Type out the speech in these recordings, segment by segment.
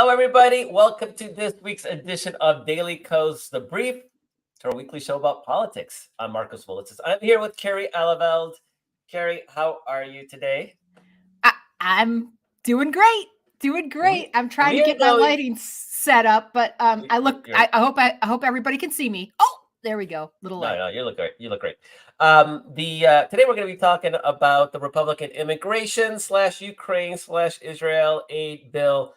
Hello, everybody. Welcome to this week's edition of Daily Kos The Brief, our weekly show about politics. I'm Marcos Willitzes. I'm here with Carrie Alaveld. Carrie, how are you today? I'm doing great. I'm trying to get my lighting set up, but I hope everybody can see me. Oh, there we go. Little light. No, you look great. Today we're going to be talking about the Republican immigration / Ukraine / Israel aid bill.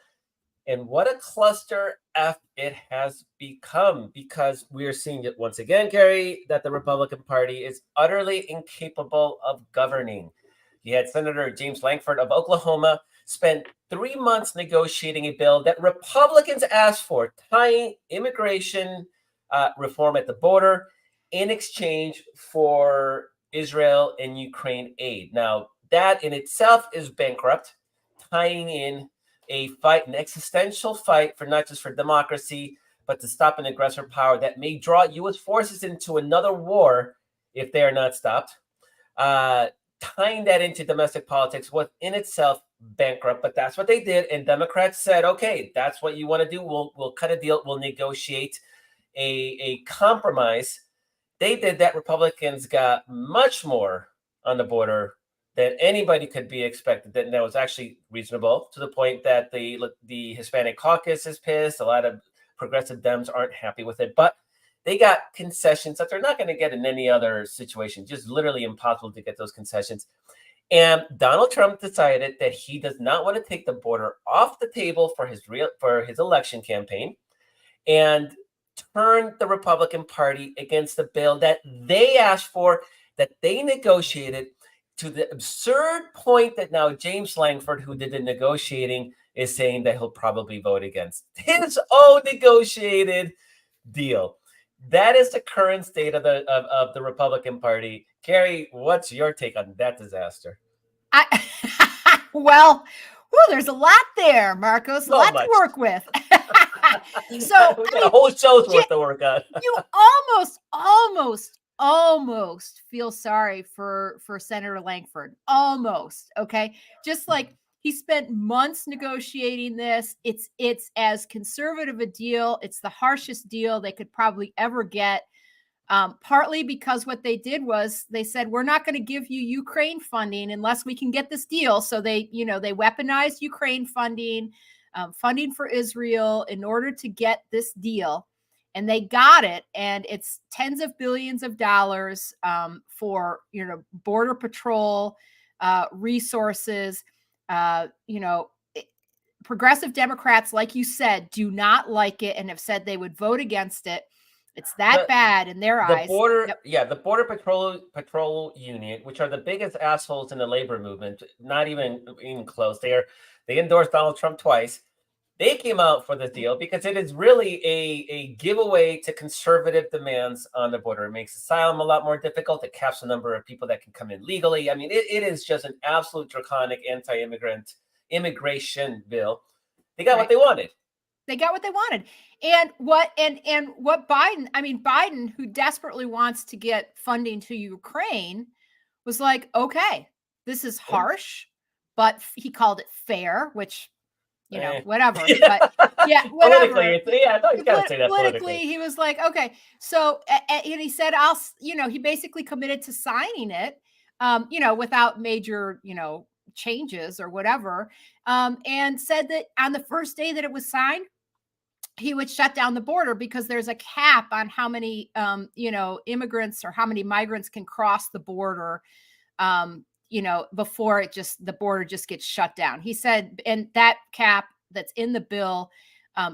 And what a cluster F it has become, because we are seeing it once again, Gary, that the Republican Party is utterly incapable of governing. You had Senator James Lankford of Oklahoma spent 3 months negotiating a bill that Republicans asked for, tying immigration reform at the border in exchange for Israel and Ukraine aid. Now, that in itself is bankrupt, tying in an existential fight for not just for democracy, but to stop an aggressor power that may draw U.S. forces into another war if they are not stopped. Tying that into domestic politics was in itself bankrupt, but that's what they did. And Democrats said, okay, that's what you want to do. We'll cut a deal. We'll negotiate a compromise. They did that. Republicans got much more on the border than anybody could be expected. That was actually reasonable, to the point that the Hispanic caucus is pissed. A lot of progressive Dems aren't happy with it, but they got concessions that they're not going to get in any other situation. Just literally impossible to get those concessions. And Donald Trump decided that he does not want to take the border off the table for his election campaign, and turned the Republican Party against the bill that they asked for, that they negotiated, to the absurd point that now James Lankford, who did the negotiating, is saying that he'll probably vote against his own negotiated deal. That is the current state of the Republican Party. Carrie, what's your take on that disaster? Well, there's a lot there, Marcos. A lot to work with. So we got a whole show's worth to work on. You almost feel sorry for Senator Lankford. Almost, okay? Just like he spent months negotiating this. It's as conservative a deal. It's the harshest deal they could probably ever get. Partly because what they did was they said, we're not going to give you Ukraine funding unless we can get this deal. So they weaponized Ukraine funding, funding for Israel in order to get this deal. And they got it, and it's tens of billions of dollars for border patrol resources. Progressive Democrats, like you said, do not like it and have said they would vote against it. It's that bad in their eyes. The Border Patrol Union, which are the biggest assholes in the labor movement, not even close. They endorsed Donald Trump twice. They came out for this deal because it is really a giveaway to conservative demands on the border. It makes asylum a lot more difficult. It caps the number of people that can come in legally. I mean, it is just an absolute draconic anti-immigrant immigration bill. They got what they wanted. They got what they wanted. And what Biden, who desperately wants to get funding to Ukraine, was like, okay, this is harsh, but he called it fair, which whatever. But whatever. Politically, he was like, okay. So, and he said, he basically committed to signing it, without major, changes or whatever. And said that on the first day that it was signed, he would shut down the border because there's a cap on how many, immigrants or how many migrants can cross the border, before the border just gets shut down. He said, and that cap that's in the bill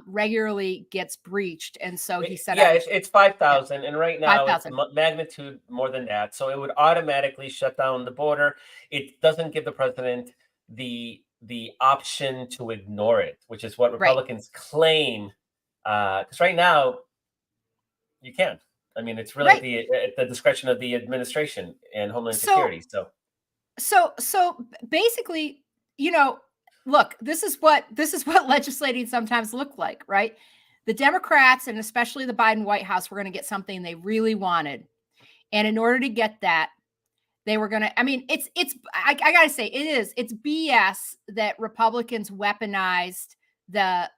regularly gets breached. And so he said, it's 5,000. And right now 5,000. It's magnitude more than that. So it would automatically shut down the border. It doesn't give the president the option to ignore it, which is what Republicans claim. Because right now you can't. I mean, it's really at the discretion of the administration and Homeland Security. So basically, look, this is what legislating sometimes look like, right? The Democrats, and especially the Biden White House, were going to get something they really wanted. And in order to get that, they were going to, I got to say, it's BS that Republicans weaponized the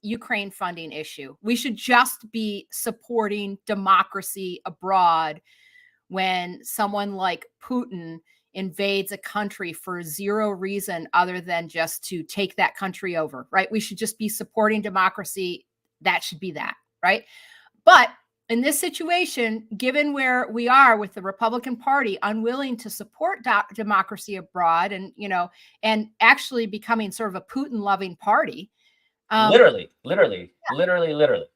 Ukraine funding issue. We should just be supporting democracy abroad when someone like Putin invades a country for zero reason other than just to take that country over, right? We should just be supporting democracy. That should be that, right? But in this situation, given where we are with the Republican Party unwilling to support democracy abroad, and actually becoming sort of a Putin-loving party, Literally, literally, literally, literally.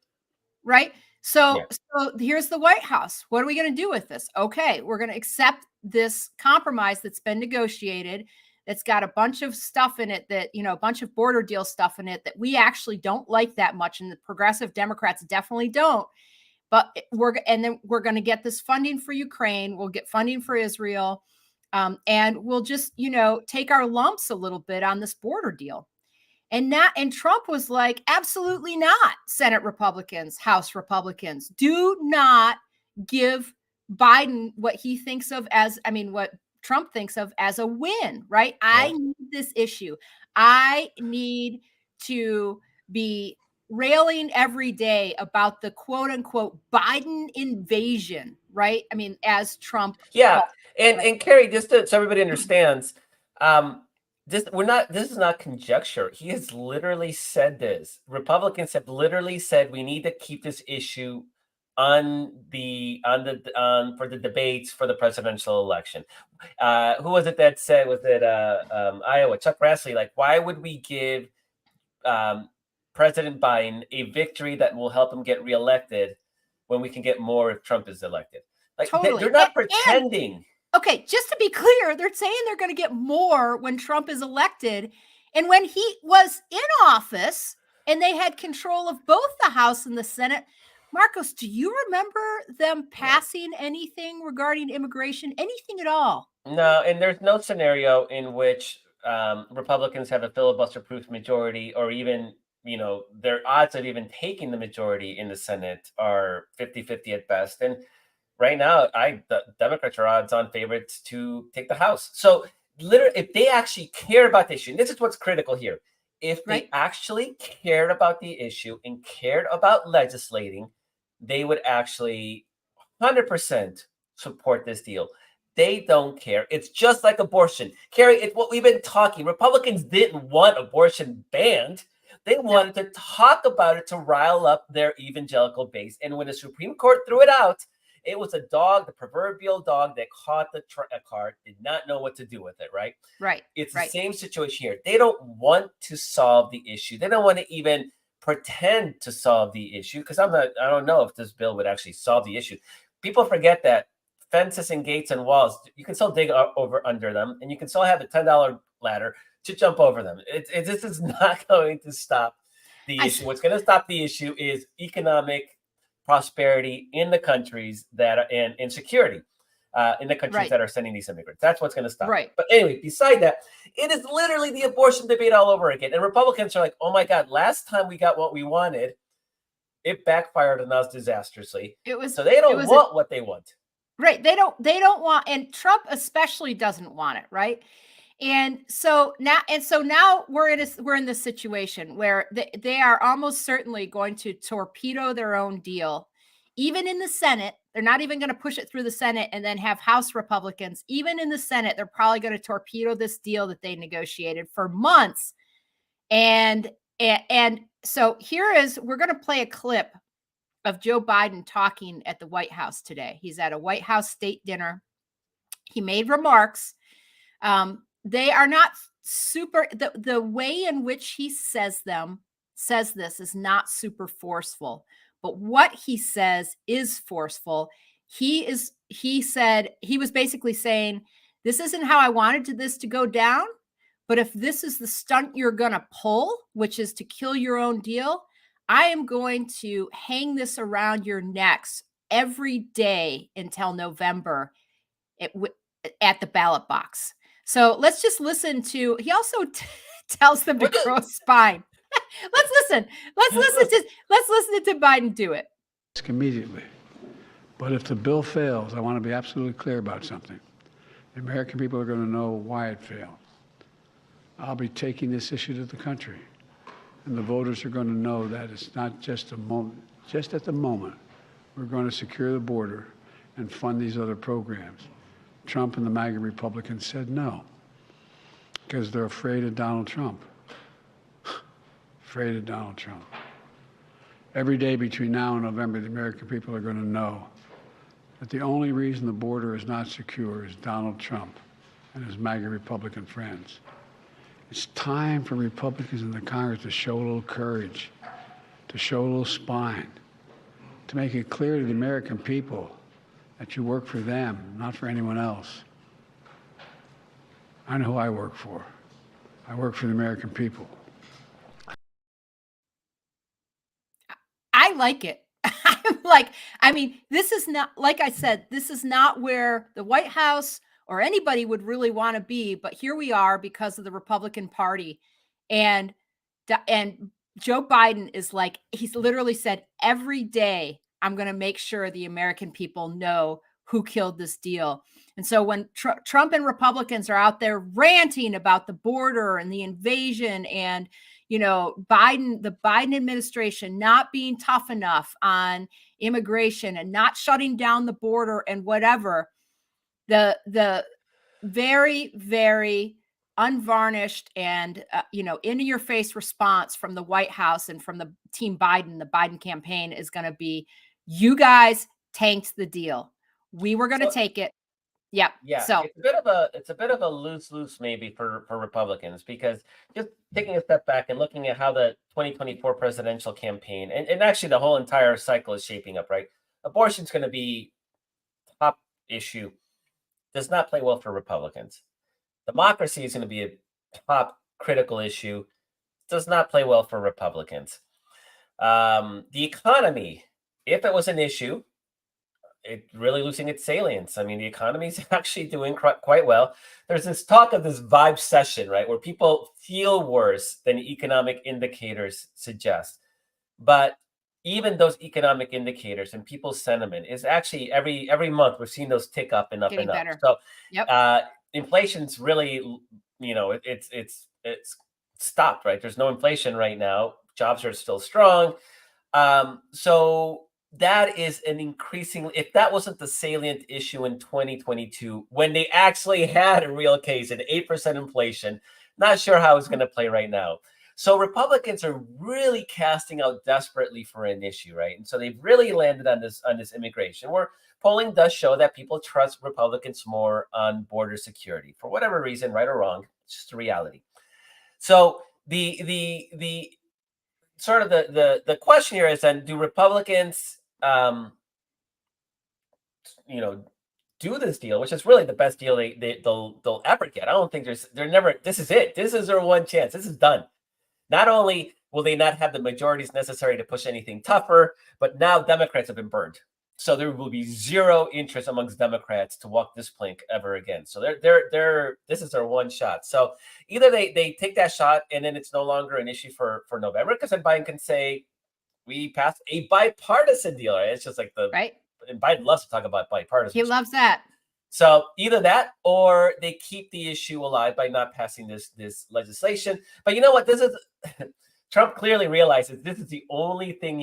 right? Yeah. So here's the White House. What are we going to do with this? Okay, we're going to accept this compromise that's been negotiated. That's got a bunch of stuff in it that, a bunch of border deal stuff in it that we actually don't like that much, and the progressive Democrats definitely don't. But then we're going to get this funding for Ukraine. We'll get funding for Israel, and we'll just take our lumps a little bit on this border deal. And Trump was like, absolutely not, Senate Republicans, House Republicans. Do not give Biden what he thinks of as, what Trump thinks of as a win, right? I need this issue. I need to be railing every day about the quote unquote Biden invasion, right? As Trump Yeah. called And it, and Carrie, just so everybody understands, this is not conjecture. He has literally said this. Republicans have literally said we need to keep this issue for the debates for the presidential election. Who was it that said? Was it Iowa? Chuck Grassley? Like, why would we give President Biden a victory that will help him get reelected when we can get more if Trump is elected? Like, totally. they're not pretending. Okay, just to be clear, they're saying they're going to get more when Trump is elected. And when he was in office and they had control of both the House and the Senate, Marcos, do you remember them passing anything regarding immigration? Anything at all? No, and there's no scenario in which Republicans have a filibuster-proof majority, or even, their odds of even taking the majority in the Senate are 50-50 at best. And right now, the Democrats are odds-on favorites to take the House. So, literally, if they actually care about the issue, and this is what's critical here, if they actually cared about the issue and cared about legislating, they would actually 100% support this deal. They don't care. It's just like abortion. Carrie, it's what we've been talking. Republicans didn't want abortion banned. They wanted to talk about it to rile up their evangelical base. And when the Supreme Court threw it out, it was a dog, the proverbial dog that caught the cart, did not know what to do with it, right? Right. It's the same situation here. They don't want to solve the issue. They don't want to even pretend to solve the issue, because I don't know if this bill would actually solve the issue. People forget that fences and gates and walls, you can still dig over under them, and you can still have a $10 ladder to jump over them. This is not going to stop the issue. What's going to stop the issue is economic prosperity in the countries and security in the countries that are sending these immigrants. That's what's going to stop. Right. But anyway, beside that, it is literally the abortion debate all over again. And Republicans are like, oh my God, last time we got what we wanted, it backfired on us disastrously. So they don't want what they want. Right. They don't want, and Trump especially doesn't want it. Right. And so now we're in this situation where they are almost certainly going to torpedo their own deal, even in the Senate. They're not even going to push it through the Senate and then have House Republicans. Even in the Senate, they're probably going to torpedo this deal that they negotiated for months. And so we're going to play a clip of Joe Biden talking at the White House today. He's at a White House state dinner. He made remarks. They are not super, the way in which he says this is not super forceful, but what he says is forceful. He was basically saying, this isn't how I wanted this to go down, but if this is the stunt you're going to pull, which is to kill your own deal, I am going to hang this around your necks every day until November at the ballot box. So let's just listen to, he also tells them to grow a spine. Let's listen to Biden do it. Immediately. But if the bill fails, I want to be absolutely clear about something. The American people are going to know why it failed. I'll be taking this issue to the country. And the voters are going to know that it's not just a moment, just at the moment, we're going to secure the border and fund these other programs. Trump and the MAGA Republicans said no, because they're afraid of Donald Trump. Afraid of Donald Trump. Every day between now and November, the American people are going to know that the only reason the border is not secure is Donald Trump and his MAGA Republican friends. It's time for Republicans in the Congress to show a little courage, to show a little spine, to make it clear to the American people that you work for them, not for anyone else. I know who I work for. I work for the American people. I like it. I'm like, I mean, this is not, like I said, this is not where the White House or anybody would really want to be, but here we are because of the Republican Party. And Joe Biden is like, he's literally said, every day I'm going to make sure the American people know who killed this deal. And so when Trump and Republicans are out there ranting about the border and the invasion and, you know, the Biden administration not being tough enough on immigration and not shutting down the border and whatever, the very, very unvarnished and, you know, in your face response from the White House and from the team Biden, the Biden campaign is going to be, you guys tanked the deal. We were going to take it. Yep. Yeah, So it's a bit of a lose maybe for Republicans, because just taking a step back and looking at how the 2024 presidential campaign and actually the whole entire cycle is shaping up, right? Abortion's going to be top issue. Does not play well for Republicans. Democracy is going to be a top critical issue. Does not play well for Republicans. The economy, if it was an issue, it's really losing its salience. I mean, the economy is actually doing quite well. There's this talk of this vibe session, right, where people feel worse than economic indicators suggest. But even those economic indicators and people's sentiment is actually every month we're seeing those tick up and up getting and up. better. So Yep. inflation's really, you know, it's stopped, right? There's no inflation right now. Jobs are still strong. So that is an increasingly, if that wasn't the salient issue in 2022, when they actually had a real case at 8% inflation, not sure how it's going to play right now. So Republicans are really casting out desperately for an issue, right? And so they've really landed on this immigration, where polling does show that people trust Republicans more on border security for whatever reason, right or wrong. It's just a reality. So the sort of the question here is, then, do Republicans you know, do this deal, which is really the best deal they'll ever get? I don't think this is it. This is their one chance. This is done. Not only will they not have the majorities necessary to push anything tougher, but now Democrats have been burned. So there will be zero interest amongst Democrats to walk this plank ever again. So this is their one shot. So either they take that shot and then it's no longer an issue for November, because then Biden can say, we passed a bipartisan deal. Right? It's just like right. And Biden loves to talk about bipartisan. He loves that. So either that, or they keep the issue alive by not passing this legislation. But you know what? This is Trump clearly realizes this is the only thing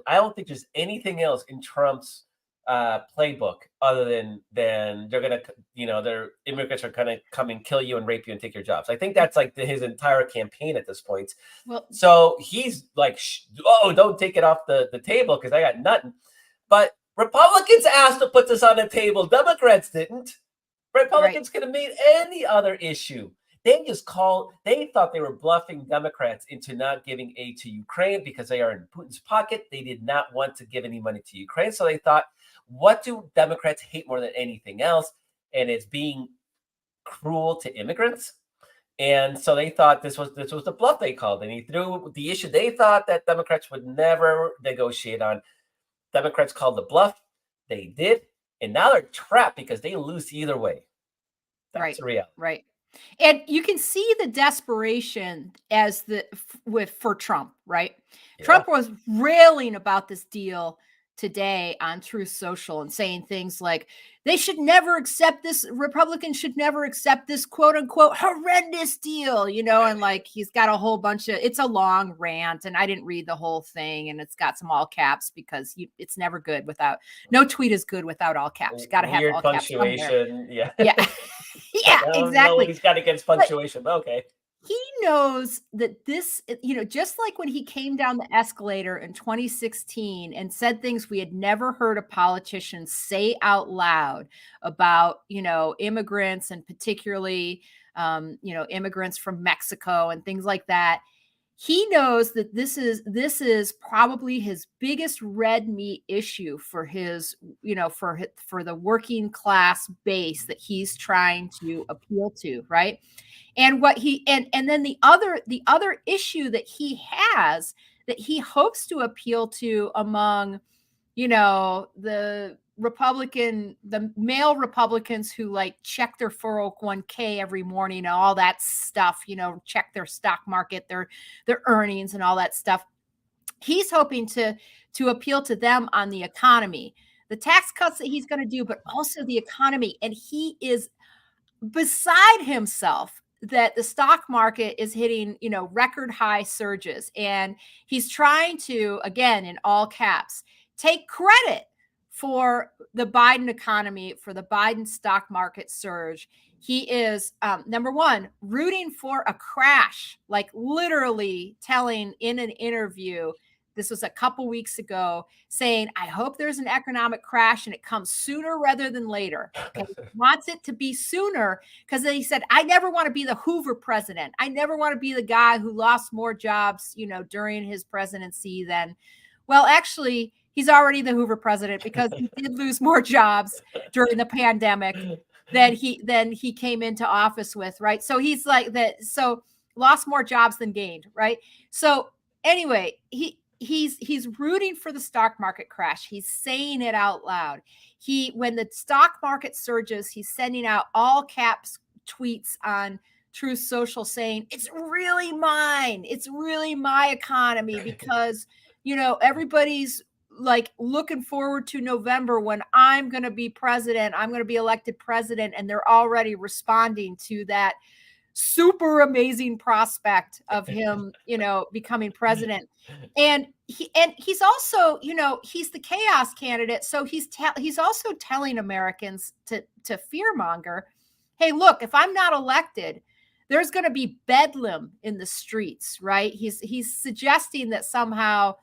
I don't think there's anything else in Trump's playbook other than they're gonna, their immigrants are gonna come and kill you and rape you and take your jobs. I think that's like his entire campaign at this point. Well, so he's like, don't take it off the table because I got nothing. But Republicans asked to put this on the table. Democrats didn't. Republicans could have made any other issue. They thought they were bluffing Democrats into not giving aid to Ukraine because they are in Putin's pocket. They did not want to give any money to Ukraine. So they thought, what do Democrats hate more than anything else? And it's being cruel to immigrants. And so they thought this was the bluff they called. And he threw the issue they thought that Democrats would never negotiate on. Democrats called the bluff. They did. And now they're trapped because they lose either way. That's the reality. Right. And you can see the desperation for Trump, right? Yeah. Trump was railing about this deal today on Truth Social and saying things like they should never accept this, Republicans should never accept this quote unquote horrendous deal, you know, and like he's got a whole bunch of, it's a long rant and I didn't read the whole thing and it's got some all caps because it's never good without, no tweet is good without all caps. You got to have Weird all caps somewhere. punctuation. Yeah. Yeah. Yeah, I don't know exactly. what he's got against punctuation, but okay. He knows that this, you know, just like when he came down the escalator in 2016 and said things we had never heard a politician say out loud about, you know, immigrants and particularly, you know, immigrants from Mexico and things like that. He knows that this is probably his biggest red meat issue for his, you know, for the working class base that he's trying to appeal to, right? And what he and then the other issue that he has that he hopes to appeal to among, you know, the male Republicans who like check their 401k every morning and all that stuff, you know, check their stock market, their earnings and all that stuff. He's hoping to appeal to them on the economy, the tax cuts that he's going to do, but also the economy. And he is beside himself that the stock market is hitting, you know, record high surges. And he's trying to, again, in all caps, take credit for the Biden economy, for the Biden stock market surge. He is, number one, rooting for a crash, like literally telling in an interview, this was a couple weeks ago, saying, I hope there's an economic crash and it comes sooner rather than later. Okay? He wants it to be sooner because he said, I never want to be the Hoover president. I never want to be the guy who lost more jobs, you know, during his presidency than, well, actually, he's already the Hoover president because he did lose more jobs during the pandemic than he came into office with, right? So he's like that. So lost more jobs than gained, right? So anyway, he's rooting for the stock market crash. He's saying it out loud. When the stock market surges, he's sending out all caps tweets on Truth Social saying, it's really mine. It's really my economy because, you know, everybody's like looking forward to November when I'm going to be president. I'm going to be elected president. And they're already responding to that super amazing prospect of him, you know, becoming president. And he's also, you know, he's the chaos candidate. So he's also telling Americans to fearmonger, hey, look, if I'm not elected, there's going to be bedlam in the streets, right? He's suggesting that somehow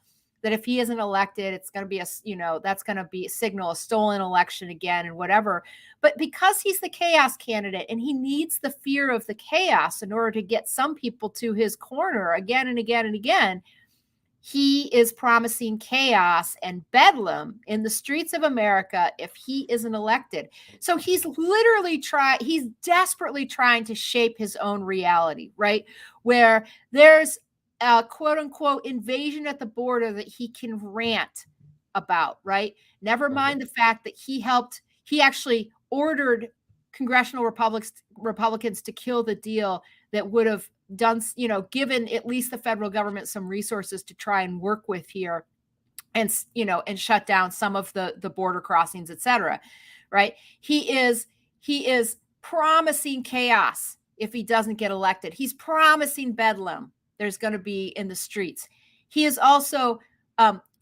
that if he isn't elected, it's going to be that's going to be signal a stolen election again and whatever. But because he's the chaos candidate and he needs the fear of the chaos in order to get some people to his corner again and again and again, he is promising chaos and bedlam in the streets of America if he isn't elected. So he's desperately trying to shape his own reality, right? Where there's a quote unquote invasion at the border that he can rant about, right? Never mind the fact that he actually ordered congressional Republicans to kill the deal that would have done, you know, given at least the federal government some resources to try and work with here and, you know, and shut down some of the border crossings, et cetera, right? He is promising chaos if he doesn't get elected. He's promising bedlam there's going to be in the streets. He is also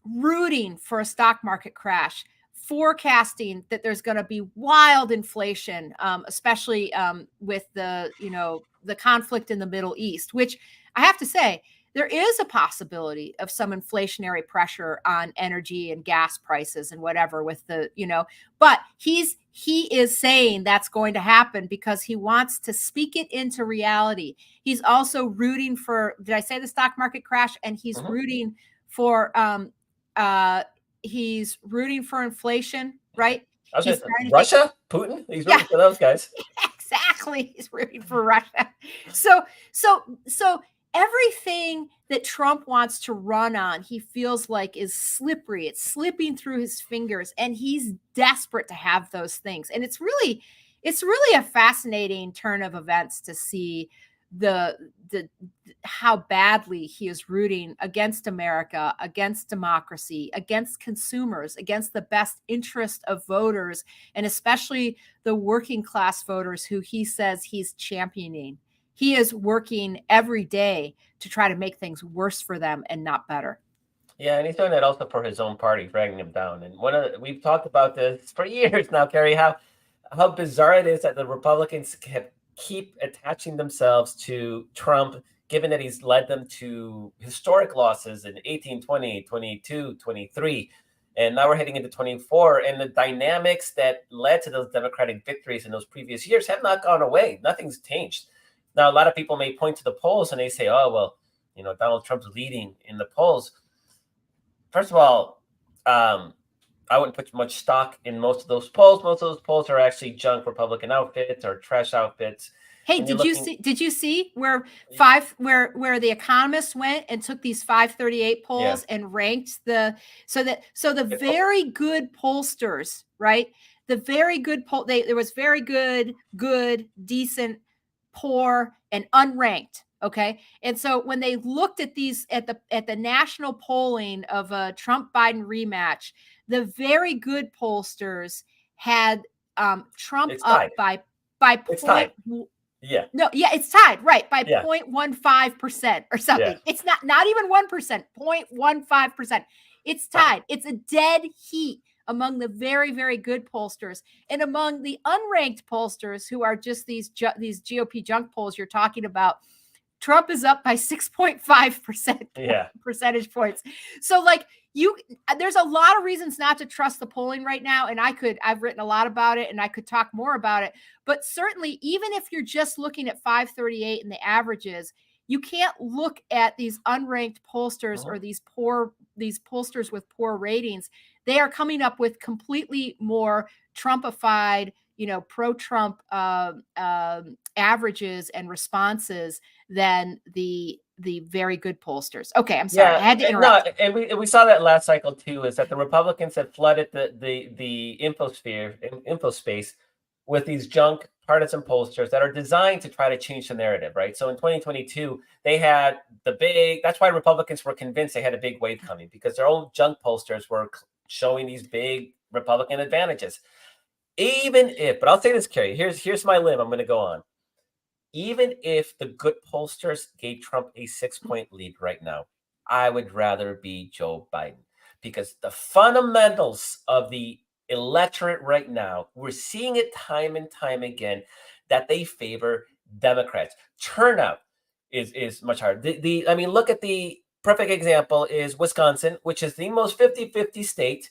rooting for a stock market crash, forecasting that there's going to be wild inflation, especially with the conflict in the Middle East, which I have to say, there is a possibility of some inflationary pressure on energy and gas prices and whatever with the, you know, but he is saying that's going to happen because he wants to speak it into reality. He's also rooting for, did I say the stock market crash? And he's rooting for, inflation, right? Russia, Putin, he's rooting for those guys. Exactly. He's rooting for Russia. So everything that Trump wants to run on, he feels like is slippery. It's slipping through his fingers, and he's desperate to have those things. And it's really a fascinating turn of events to see the how badly he is rooting against America, against democracy, against consumers, against the best interest of voters, and especially the working class voters who he says he's championing. He is working every day to try to make things worse for them and not better. Yeah, and he's doing that also for his own party, dragging him down. And we've talked about this for years now, Carrie, how bizarre it is that the Republicans keep attaching themselves to Trump, given that he's led them to historic losses in 18, 20, 22, 23. And now we're heading into 24. And the dynamics that led to those Democratic victories in those previous years have not gone away. Nothing's changed. Now, a lot of people may point to the polls and they say, oh, well, Donald Trump's leading in the polls. First of all, I wouldn't put much stock in most of those polls. Most of those polls are actually junk Republican outfits or trash outfits. Hey, did you see where the Economist went and took these 538 polls and ranked the very good pollsters, right? The very good there was very good, decent, poor, and unranked. Okay. And so when they looked at these at the national polling of a Trump Biden rematch, the very good pollsters had Trump up by it's point. Tied. Yeah. No, yeah, it's tied, right, by 0.15% or something. Yeah. It's not even 1%, 0.15%. It's tied. It's a dead heat among the very, very good pollsters, and among the unranked pollsters, who are just these GOP junk polls you're talking about. Trump is up by 6.5% percentage points. So there's a lot of reasons not to trust the polling right now. And I've written a lot about it and I could talk more about it, but certainly even if you're just looking at 538 and the averages, you can't look at these unranked pollsters or these pollsters with poor ratings. They are coming up with completely more Trumpified, pro-Trump averages and responses than the very good pollsters. Okay, I'm sorry, I had to interrupt. No, and we saw that last cycle too. Is that the Republicans had flooded the info space with these junk partisan pollsters that are designed to try to change the narrative, right? So in 2022, they had that's why Republicans were convinced they had a big wave coming, because their own junk pollsters were showing these big Republican advantages. Even if, but I'll say this, Carrie, here's my limb I'm going to go on. Even if the good pollsters gave Trump a 6-point lead right now, I would rather be Joe Biden, because the fundamentals of the electorate right now, we're seeing it time and time again, that they favor Democrats. Turnout is much higher. Look at the perfect example is Wisconsin, which is the most 50-50 state.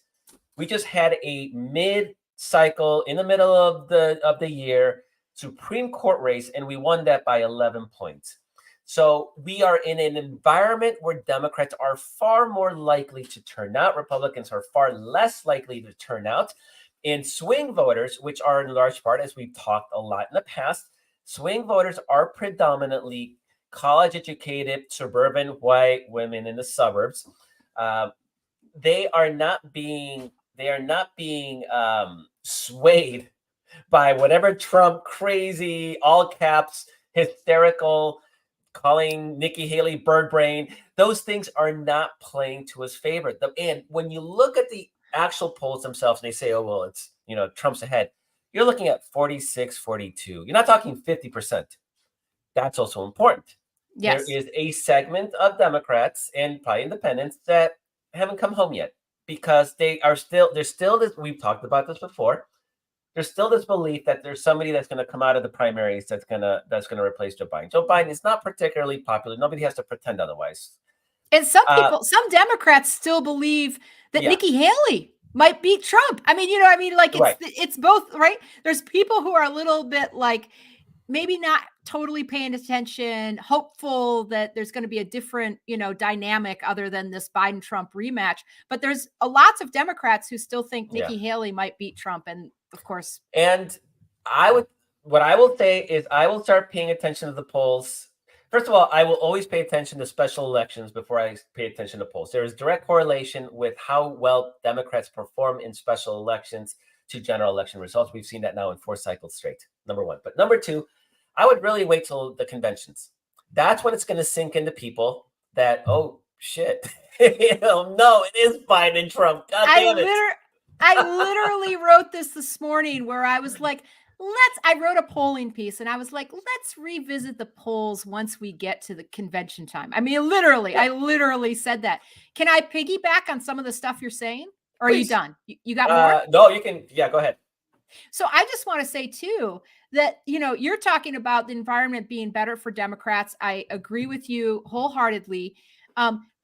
We just had a mid-cycle in the middle of the year Supreme Court race, and we won that by 11 points. So we are in an environment where Democrats are far more likely to turn out. Republicans are far less likely to turn out. And swing voters, which are in large part, as we've talked a lot in the past, swing voters are predominantly college-educated, suburban white women in the suburbs. They are not being swayed by whatever Trump crazy, all caps, hysterical, calling Nikki Haley bird brain. Those things are not playing to his favor. And when you look at the actual polls themselves and they say, oh, well, it's, Trump's ahead, you're looking at 46, 42. You're not talking 50%. That's also important. Yes. There is a segment of Democrats and probably independents that haven't come home yet, because there's still this, we've talked about this before, there's still this belief that there's somebody that's going to come out of the primaries that's going to replace Joe Biden. Joe Biden is not particularly popular. Nobody has to pretend otherwise. And some Democrats still believe that Nikki Haley might beat Trump. It's both, right? There's people who are a little bit maybe not totally paying attention, hopeful that there's going to be a different, dynamic other than this Biden-Trump rematch. But there's lots of Democrats who still think Nikki Haley might beat Trump. And of course. And what I will say is I will start paying attention to the polls. First of all, I will always pay attention to special elections before I pay attention to polls. There is direct correlation with how well Democrats perform in special elections to general election results. We've seen that now in 4 cycles straight, number one. But number two, I would really wait till the conventions. That's when it's going to sink into people that, oh shit, no, it is Biden and Trump. God damn it. I literally wrote this morning where I was like, I wrote a polling piece and I was like, let's revisit the polls once we get to the convention time. I mean, I literally said that. Can I piggyback on some of the stuff you're saying? Or Please. Are you done? You got more? No, you can. Yeah, go ahead. So I just want to say too that, you're talking about the environment being better for Democrats. I agree with you wholeheartedly.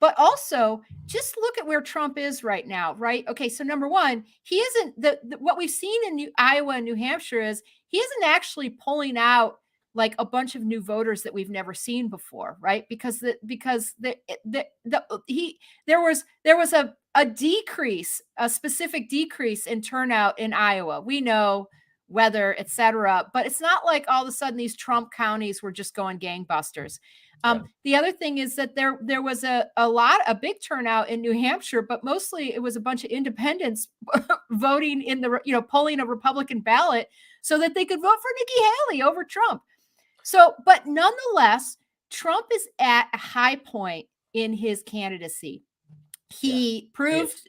But also just look at where Trump is right now, right? Okay, so number one, he isn't what we've seen in Iowa and New Hampshire is he isn't actually pulling out like a bunch of new voters that we've never seen before, right? Because there was a decrease, a specific decrease in turnout in Iowa. We know weather, et cetera, but it's not like all of a sudden these Trump counties were just going gangbusters. The other thing is that there was a big turnout in New Hampshire, but mostly it was a bunch of independents voting in polling a Republican ballot so that they could vote for Nikki Haley over Trump. So, but nonetheless, Trump is at a high point in his candidacy. He proved,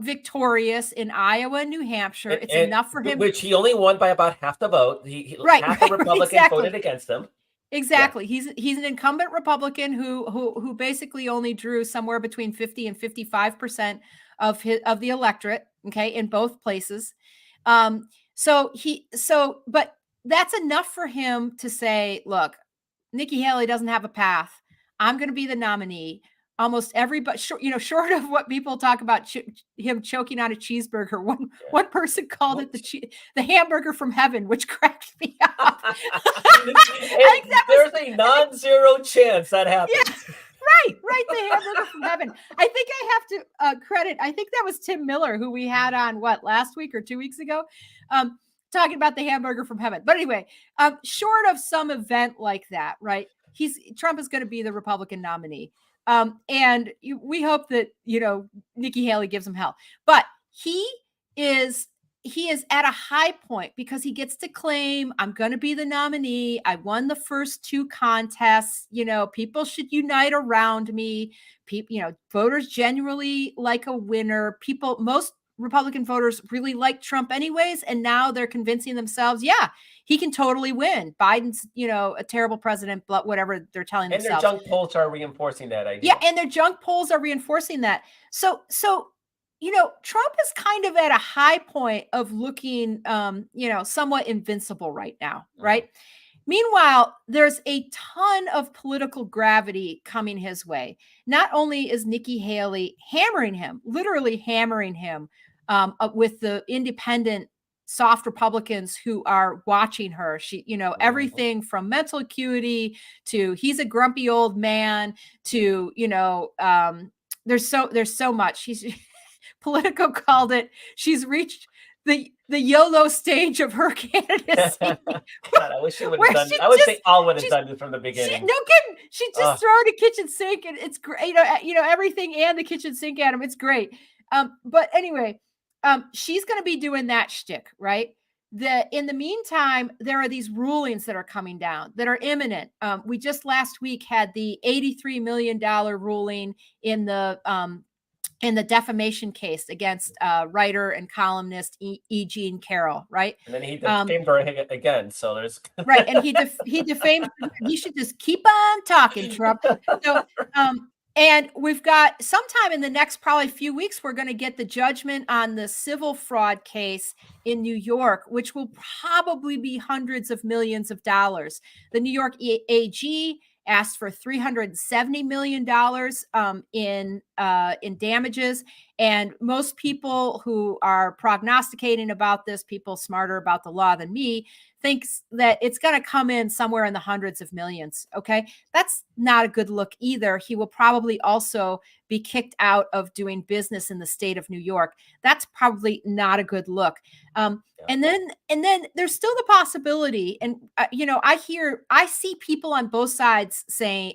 victorious in Iowa and New Hampshire. It's enough for him. Which he only won by about half the vote. Half the Republicans voted against him. Exactly. Yeah. He's an incumbent Republican who basically only drew somewhere between 50 and 55% of the electorate, okay, in both places. But that's enough for him to say, look, Nikki Haley doesn't have a path. I'm going to be the nominee. Almost everybody, short of what people talk about him choking on a cheeseburger. One person called it the hamburger from heaven, which cracked me up. There's a non-zero chance that happens. Yeah, right. The hamburger from heaven. I think I have to credit. I think that was Tim Miller, who we had on last week or 2 weeks ago, talking about the hamburger from heaven. But anyway, short of some event like that, right? Trump is going to be the Republican nominee. And we hope that, Nikki Haley gives him hell, but he is at a high point because he gets to claim, I'm going to be the nominee. I won the first 2 contests. People should unite around me. People, voters generally like a winner. Most Republican voters really like Trump anyways. And now they're convincing themselves, yeah, he can totally win. Biden's, a terrible president, but whatever they're telling themselves. And their junk polls are reinforcing that idea. Yeah, and their junk polls are reinforcing that. So Trump is kind of at a high point of looking, somewhat invincible right now, right? Meanwhile, there's a ton of political gravity coming his way. Not only is Nikki Haley literally hammering him with the independent soft Republicans who are watching her. She, everything from mental acuity to he's a grumpy old man to, there's so much. Politico called it, she's reached the YOLO stage of her candidacy. God, I wish she would have done. I would say all would have done it from the beginning. No kidding. She just thrown a kitchen sink, and it's great. Everything and the kitchen sink at him. It's great. But anyway, she's going to be doing that shtick, right? In the meantime, there are these rulings that are coming down that are imminent. We just last week had the $83 million ruling in the defamation case against writer and columnist E. Jean Carroll, right? And then he defamed her again. So there's right, and he defamed. He should just keep on talking, Trump. So, and we've got sometime in the next probably few weeks, we're going to get the judgment on the civil fraud case in New York, which will probably be hundreds of millions of dollars. The New York AG asked for $370 million in damages. And most people who are prognosticating about this, people smarter about the law than me, thinks that it's going to come in somewhere in the hundreds of millions. Okay. That's not a good look either. He will probably also be kicked out of doing business in the state of New York. That's probably not a good look. And then there's still the possibility. And, I see people on both sides saying,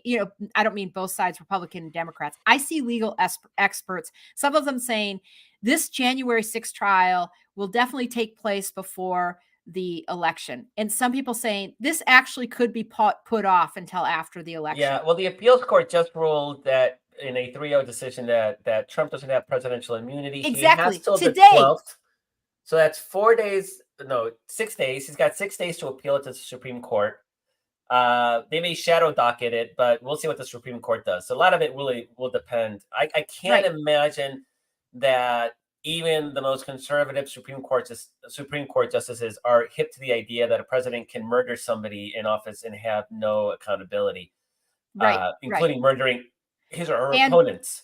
I don't mean both sides, Republican and Democrats. I see legal experts, some of them saying this January 6th trial will definitely take place before the election. And some people saying this actually could be put off until after the election. Yeah, well, the appeals court just ruled that in a 3-0 decision that Trump doesn't have presidential immunity. Exactly. He has till Today. the 12th. So that's 4 days, no, 6 days. He's got 6 days to appeal it to the Supreme Court. They may shadow docket it, but we'll see what the Supreme Court does. So a lot of it really will depend. I can't imagine that even the most conservative Supreme Court justices are hip to the idea that a president can murder somebody in office and have no accountability, including murdering his or her opponents.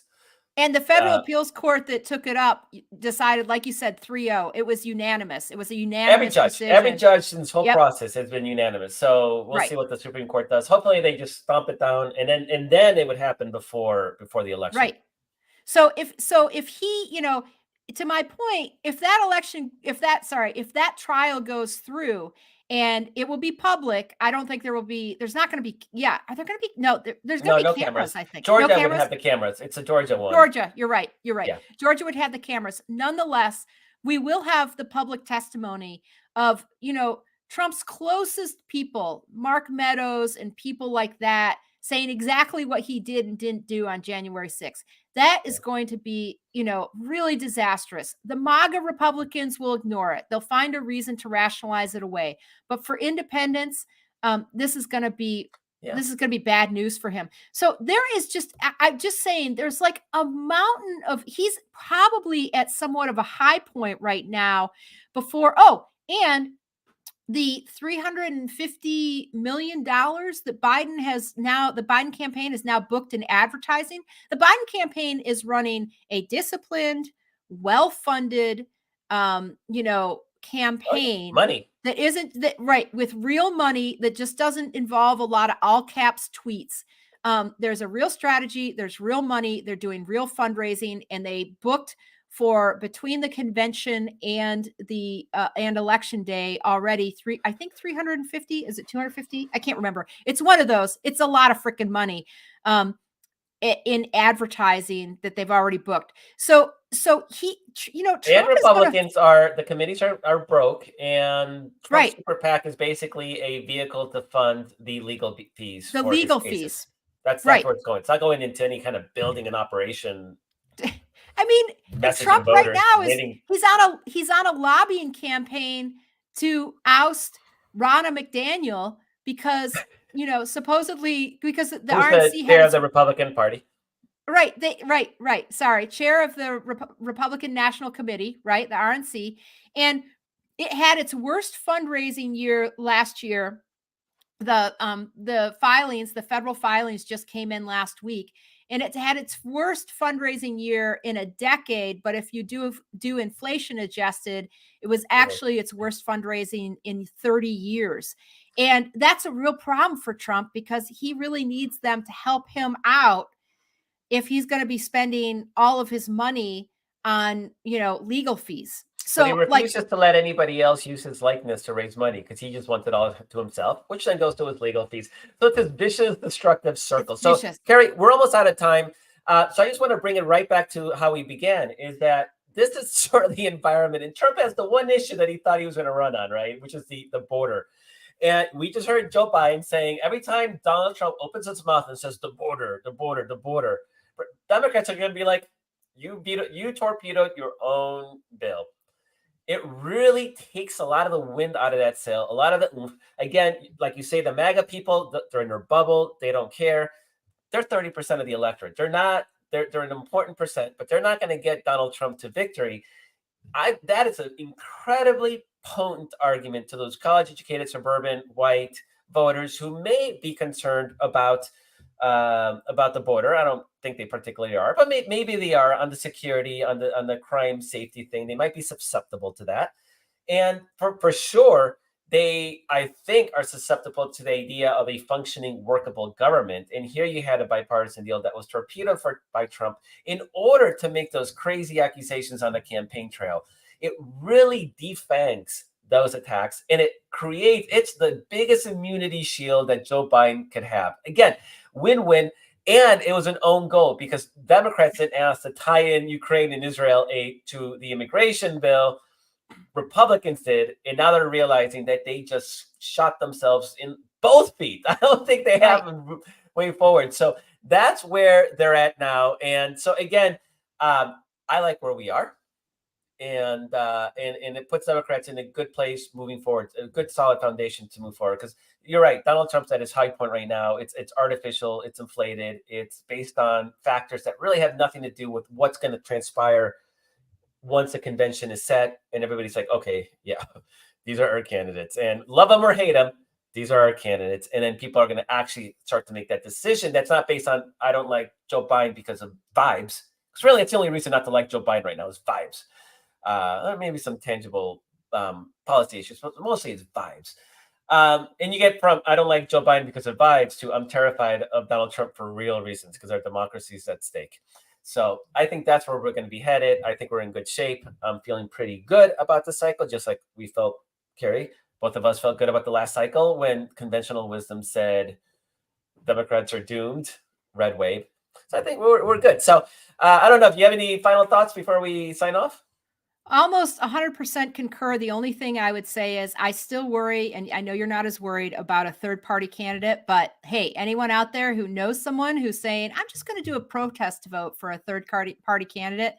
And the federal appeals court that took it up decided, like you said, 3-0. It was unanimous. It was a unanimous decision. Every judge in this whole process has been unanimous. So we'll see what the Supreme Court does. Hopefully they just stomp it down, and then it would happen before the election. Right. So if he, you know, to my point, if that trial goes through and it will be public, I don't think there's not going to be, are there going to be, no, there's going to be cameras, I think. Georgia would have the cameras. It's a Georgia one. Georgia, you're right. Yeah. Georgia would have the cameras. Nonetheless, we will have the public testimony of, you know, Trump's closest people, Mark Meadows and people like that, saying exactly what he did and didn't do on January 6th. That is going to be, you know, really disastrous. The MAGA Republicans will ignore it. They'll find a reason to rationalize it away. But for independents, this is going to be bad news for him. So there is I'm just saying, there's like a mountain of, he's probably at somewhat of a high point right now and the $350 million that the Biden campaign is now booked in advertising. The Biden campaign is running a disciplined, well-funded, campaign. Money. That isn't with real money that just doesn't involve a lot of all caps tweets. There's a real strategy. There's real money. They're doing real fundraising, and they booked for between the convention and the and election day already 350, is it 250? I can't remember. It's one of those. It's a lot of freaking money in advertising that they've already booked. So he, you know, Trump and Republicans the committees are broke, and Trump's Super PAC is basically a vehicle to fund the legal fees. The legal fees. That's where it's going. It's not going into any kind of building an operation. I mean, Trump right now he's on a lobbying campaign to oust Ronna McDaniel because, you know, supposedly because the RNC has the Republican Party. Right. Sorry. Chair of the Republican National Committee, right? The RNC. And it had its worst fundraising year last year. The federal filings just came in last week. And it had its worst fundraising year in a decade. But if you do inflation adjusted, it was actually its worst fundraising in 30 years. And that's a real problem for Trump because he really needs them to help him out if he's going to be spending all of his money on, you know, legal fees. So he refuses to let anybody else use his likeness to raise money because he just wants it all to himself, which then goes to his legal fees. So it's this vicious, destructive circle. So, Carrie, we're almost out of time. So I just want to bring it right back to how we began, is that this is sort of the environment. And Trump has the one issue that he thought he was going to run on, right, which is the border. And we just heard Joe Biden saying every time Donald Trump opens his mouth and says the border, Democrats are going to be like, you torpedoed your own bill. It really takes a lot of the wind out of that sail. A lot of it, again, like you say, the MAGA people, they're in their bubble. They don't care. They're 30% of the electorate. They're an important percent, but they're not going to get Donald Trump to victory. That is an incredibly potent argument to those college-educated, suburban, white voters who may be concerned about the border. I don't think they particularly are, but maybe they are on the security, on the crime safety thing. They might be susceptible to that. And for sure, they, I think, are susceptible to the idea of a functioning, workable government. And here you had a bipartisan deal that was torpedoed by Trump in order to make those crazy accusations on the campaign trail. It really defangs those attacks, and it's the biggest immunity shield that Joe Biden could have. Again, win-win, and it was an own goal because Democrats didn't ask to tie in Ukraine and Israel aid to the immigration bill. Republicans did, and now they're realizing that they just shot themselves in both feet. I don't think they have a way forward. So that's where they're at now. And so again, I like where we are, and it puts Democrats in a good place moving forward, a good solid foundation to move forward. Because you're right, Donald Trump's at his high point right now. It's artificial, it's inflated, it's based on factors that really have nothing to do with what's going to transpire once the convention is set, and everybody's like, okay, yeah, these are our candidates, and love them or hate them, these are our candidates. And then people are going to actually start to make that decision. That's not based on, I don't like Joe Biden because of vibes. Because really, it's the only reason not to like Joe Biden right now is vibes. Maybe some tangible policy issues, but mostly it's vibes. And you get from, I don't like Joe Biden because of vibes, to I'm terrified of Donald Trump for real reasons, because our democracy is at stake. So I think that's where we're going to be headed. I think we're in good shape. I'm feeling pretty good about the cycle, just like we felt, Carrie. Both of us felt good about the last cycle when conventional wisdom said Democrats are doomed, red wave. So I think we're good. So I don't know if you have any final thoughts before we sign off. Almost 100% concur. The only thing I would say is I still worry, and I know you're not as worried about a third-party candidate, but hey, anyone out there who knows someone who's saying, I'm just going to do a protest vote for a third-party candidate,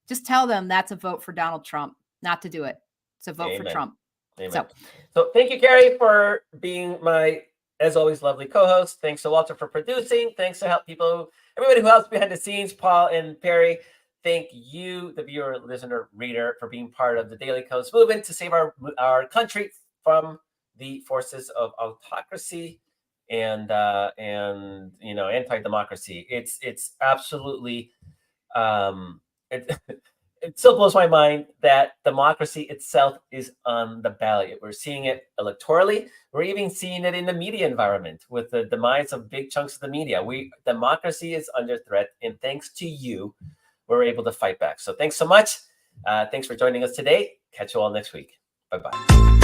just tell them that's a vote for Donald Trump, not to do it. It's a vote for Trump. Amen. So thank you, Carrie, for being my, as always, lovely co-host. Thanks to Walter for producing. Thanks to everybody who helps behind the scenes, Paul and Perry. Thank you, the viewer, listener, reader, for being part of the Daily Kos movement to save our country from the forces of autocracy and anti-democracy. It's absolutely it still blows my mind that democracy itself is on the ballot. We're seeing it electorally. We're even seeing it in the media environment with the demise of big chunks of the media. Democracy is under threat, and thanks to you, we're able to fight back. So thanks so much. Thanks for joining us today. Catch you all next week. Bye-bye.